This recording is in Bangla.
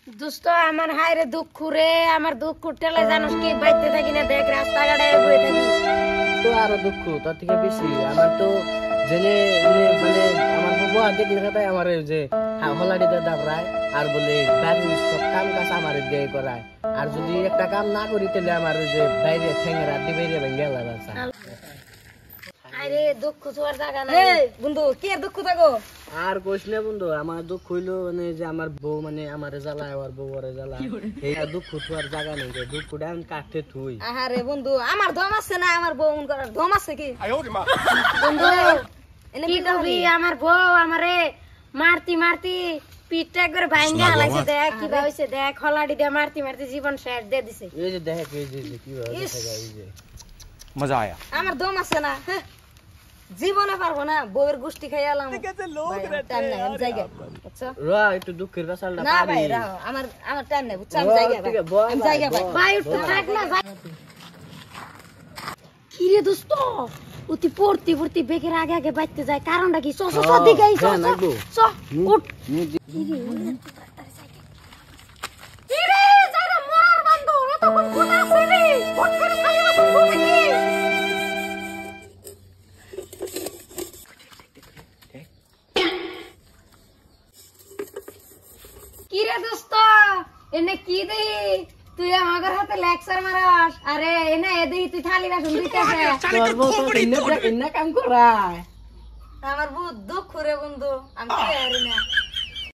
দোস্ত আমার হায়রে দুঃখ রে, আমার দুঃখ ঠেলে জানোস কি বাইতে থাকি না, দেখ রাস্তাঘাটে বয়ে থাকি। তো আরো দুঃখ তোর থেকে বেশি আমার তো জেনে মানে আমার বাবা দেখলে কথাই আমার যে হলাডিতে দাবরায় আর বলে বাড়ির সব কাম কাজ আমার দিয়ে করায়, আর যদি একটা কাম না করি তাহলে আমার যে বাইরে ঠেঙ্গেরা দি বাইরে ভেঙে গেল। আরে দুঃখ তোর জায়গা নাই বন্ধু, কি আর দুঃখ থাকো আর কইস না বন্ধু, আমার দুঃখ হইলো মানে যে আমার বউ মানে আমারে জ্বালায়, আর বউ ওরে জ্বালায়, এই দুঃখ তোর জায়গা নেই, দুঃখটা আমি কাটতে থুই। আহারে বন্ধু, আমার দম আছে না, আমার বউ করার দম আছে কি বন্ধু? কি কবি, আমার বউ আমারে মারতি মারতি পিঠটা একবার ভাঙ্গা হালাইছে, দেখ কি হইছে, দেখ হলাডি দিয়ে মারতি মারতি জীবন শেষ দিয়ে দিছে। এই যে দেখ এই যে কি হয়, मजा आया। আমার দম আছে না, জীবনে পারবো না, বউয়ের গোষ্ঠী খাই এলাম একটু দুঃখের বেসালটা না ভাই, আমার আমার টাইম নাই বুঝছো, আমি জায়গা ভাই উঠতে থাক না। কি রে দোস্ত, অতি পড়তি পড়তি বেগের আগে আগে বাইতে যায়, কারণটা কি? দিকে উঠ। কি রে দোস্ত, এনে কি দেই তুই আমার হাতে লেকচার মারাস? আরে এনে এদেই তুই থালি বাসন দিতেছে, কাম করায়। আমার বহুত দুঃখ রে বন্ধু, আমি কি পারি না।